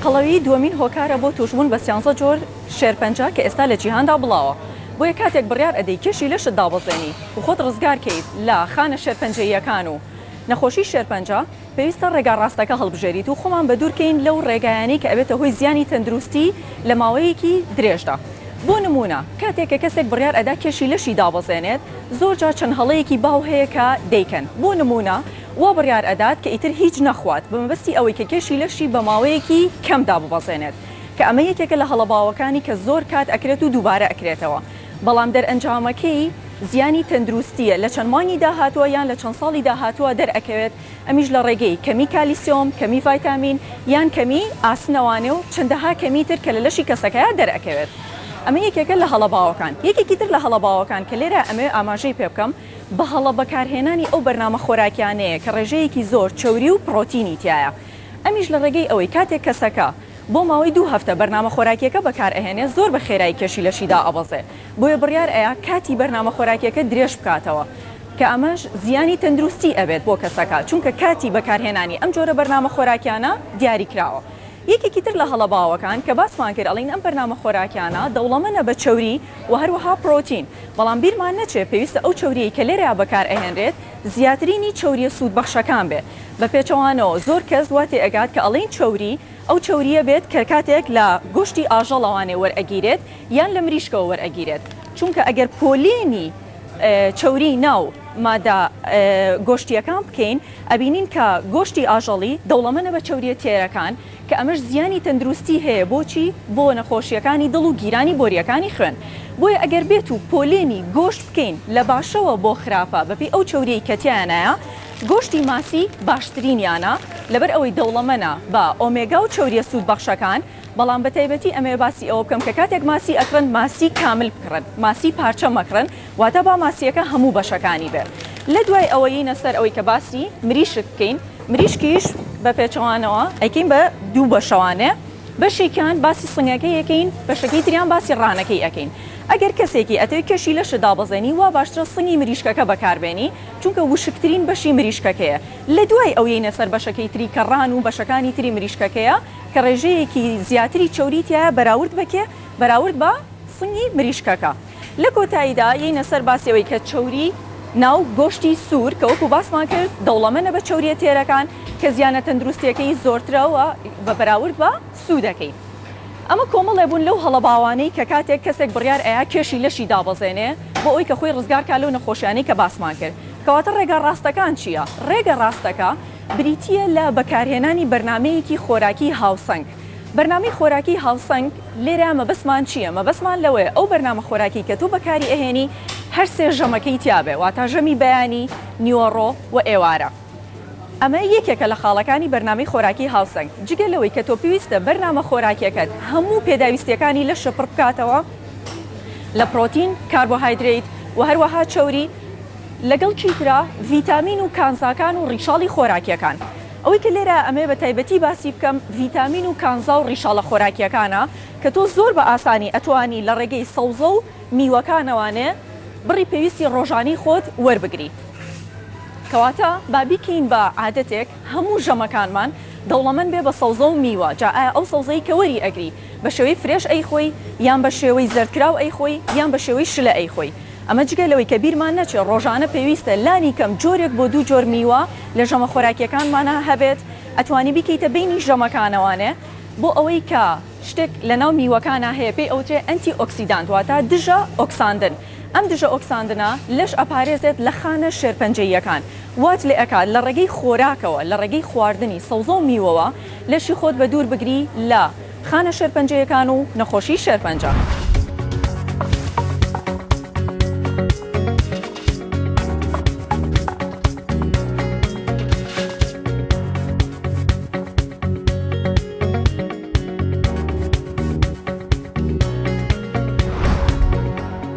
قەڵەوی دووەمین هۆکارە بۆ توشبوون بە 13 جۆر شێرپەنجە کە ئێستا لە جیهاندا بڵاوە. بۆیە کاتێک بڕیار ئەدەی کێشی لەشت دابەزێنی و خۆت ڕزگارکەیت لە خانە شێرپەنجەییەکان و نەخۆشی شێرپەنجە، پێویستە ڕێگا ڕاستەکە هەڵبژێریت و خۆمان بەدوورکەین لەو ڕێگایانی کە ئەبێتە هۆی زیانی تەندروستی لە ماوەیەکی درێژدا. بۆ نمونە کاتێکە کەسێک بڕیار ئەدا کێشی لەشی دابەزێنێت، زۆرجار چەند هەڵەیەکی باو هەیە کە دەیکەن. بۆ نمونە وا بڕیار ئەدات کە ئیتر هیچ نەخوات بەمەبەستی ئەوەی کە کێشی لەشی بە ماوەیەکی کەمدا ببەزێنێت، کە ئەمە یەکێکە لە هەڵەباوەکانی کە زۆر کات ئەکرێت و دووبارە ئەکرێتەوە. بەڵام دەرئەنجامەکەی زیانی تەندروستیە لە چەند مانگی داهاتووە یان لە چەند ساڵی داهاتووە دەرئەکەوێت، ئەمیش لە ڕێگەی کەمی کالیسیۆم، کەمی ڤایتامین یان کەمی ئاسنەوانێ و چەندەها کەمی تر کە لە لەشی کەسەکەیە دەرئەکەوێت. ئەمە یەکێکە لە هەڵەباوەکان. یەکێکی تر لە هەڵەباوەکان کە لێرە ئەمێ ئاماژەی پێ بکەم بە هەڵە بەکارهێنانی ئەو بەرنامە خۆراکیانەیە کە ڕێژەیەکی زۆر چەوری و پرۆتینی تایە. ئەمیش لە ڕێگەی ئەوەی کاتێک کەسەکە بۆ ماوەی 2 هەفتە بەرنامە خۆراکیەکە بەکار ئەهێنێ زۆر بە خێرایی کێشی لەشیدا ئەبەزێ. بۆیە بڕیار ئەیە کاتی بەرنامە خۆراکیەکە درێژ بکاتەوە، کە ئەمەش زیانی تەندروستی ئەبێت بۆ کەسەکە، چونکە کاتی بەکارهێنانی ئەم جۆرە بەرنامە خۆراکیانە دیاری کراوە. یەکێکی تر لە هەڵەباوەکان کە باسمان کرد ئەڵین ئەم بەرنامە خۆراکیانە دەوڵەمەندە بە چەوری و هەروەها پرۆتین، بەڵام بیرمان نەچێت پێویستە ئەو چەوریەی کە لێرە بەکار ئەهێنرێت زیاترینی چەوریە سوودبەخشەکان بێ. بە پێچەوانەوە زۆر کەس واتێ ئەگات کە ئەڵین چەوری ئەو چەوریە بێت کە کاتێک لە گۆشتی ئاژەڵەوانێ وەرئەگیرێت یان لە مریشکەوە وەرئەگیرێت، چونکە ئەگەر پۆلێنی چەوری ناو مادە گۆشتیەکان بکەین ئەبینین کە گۆشتی ئاژەڵی دەوڵەمەندە بە چەوریە تێرەکان کە ئەمەش زیانی تەندروستی هەیە بۆچی بۆ نەخۆشیەکانی دڵ و گیرانی بۆریەکانی خوێن. بۆیە ئەگەر بێت و پۆلێنی گۆشت بکەین لە باشەوە بۆ خراپە بەپێی ئەو چەوریەی کە تیانایە، گۆشتی ماسی باشترینیانە لەبەر ئەوەی دەوڵەمەنە بە ئۆمێگا و چەوریە سوودبەخشەکان. بەڵام بەتایبەتی ئەمێ باسی ئەوە بکەم کە کاتێک ماسی ئەکڕن ماسی کامل بکڕن، ماسی پارچە مەکڕن، واتە با ماسیەکە هەموو بەشەکانی بێت. لە دوای ئەوەی نەسەر ئەوەی کە باسی مریشک بکەین، مریشکیش بە پێچەوانەوە ئەیکەین بە دوو بەشەوانێ، بەشێکیان باسی سنگەکەی یەکەین، بەشەکەی تریان باسی ڕانەکەی ئەەکەین. ئەگەر کەسێکی ئەتەوێت کێشی لەشە دابەزێنی وا باشترە سنگی مریشکەکە بەکاربێنی، چونکە وشکترین بەشی مریشکەکەیە. لە دوای ئەوەی نەسەر بەشەکەی تری کە ڕان و بەشەکانی تری مریشکەکەیە کە ڕێژەیەکی زیاتری چەوریتیە بەراورد بکێ بەراورد بە سنگی مریشکەکە. لە کۆتاییدا یەینە سەر باسیەوەی کە چەوری ناو گۆشتی سوور کە وەکو باسمان کرد دەوڵەمەندە بە چەوریە تێرەکان کە زیانە تەندروستیەکەی زۆرترەوە بە بەراورد بە سوودەکەی. ئەمە کۆمەڵێ بوون لەو هەڵەباوانەی کە کاتێک کەسێک بڕیار ئەیە کێشی لەشی دابەزێنێ بۆ ئەوی کە خۆی ڕزگارکە لەو نەخۆشیانەی کە باسمان کرد. کەواتە ڕێگە ڕاستەکان چییە؟ ڕێگە ڕاستەکە بریتیە لە بەکارهێنانی بەرنامەیەکی خۆراکی هاوسەنگ. بەرنامەی خۆراکی هاوسەنگ لێرە مەبەسمان چییە؟ مەبەسمان لەوەیە ئەو بەرنامە خۆراکی کە تۆ بەکاری ئەهێنی هەر سێ ژەمەکەی تیابێ، واتە ژەمی بەیانی، نیوەڕۆ و ئێوارە. ئەمە یەکێکە لە خاڵەکانی بەرنامەی خۆراکی هاوسەنگ. جگە لەوەی کە تۆ پێویستە بەرنامە خۆراکیەکەت هەموو پێداویستیەکانی لە شەپڕ بکاتەوە لە پرۆتین، کاربۆهایدرێت و هەروەها چەوری، لەگەڵ چیترا ڤیتامین و کانزاکان و ڕیشاڵی خۆراکیەکان. ئەوەی کە لێرە ئەمێ بە تایبەتی باسی بکەم ڤیتامین و کانزا و ڕیشاڵە خۆراکیەکانە کە تۆ زۆر بە ئاسانی ئەتوانی لە ڕێگەی سەوزە و میوەکانەوانێ بڕی پێویستی ڕۆژانی خۆت وەربگری. کەواتە با بیکەین بە عادەتێک هەموو ژەمەکانمان دەوڵەمەند بێ بە سەوزە و میوە. جا ئایا ئەو سەوزەی کە وەری ئەگری بە شێوەی فرێش ئەیخۆی یان بە شێوەی زەردکراو ئەیخۆی یان بە شێوەی شلە ئەیخۆی. ئەمە جگە لەوەی کە بیرمان نەچێت ڕۆژانە پێویستە لانی کەم جۆرێک بۆ 2 جۆر میوە لە ژەمە خۆراکیەکانمانە هەبێت، ئەتوانی بیکەیتە بینی ژەمەکانەوانێ بۆ ئەوەی کە شتێک لەناو میوەکانە هەیە پێی ئەوترێ ئەنتی ئۆکسیدانت، واتە دژە ئۆکساندن. ئەم دژە ئۆکساندنە لەش ئەپارێزێت لە خانە شێرپەنجەییەکان، وات لێ ئەکات لە ڕێگەی خۆراکەوە لە ڕێگەی خواردنی سەوزە و میوەوە لەشی خۆت بە دوور بگری لە خانە شێرپەنجەیەکان و نەخۆشی شێرپەنجە.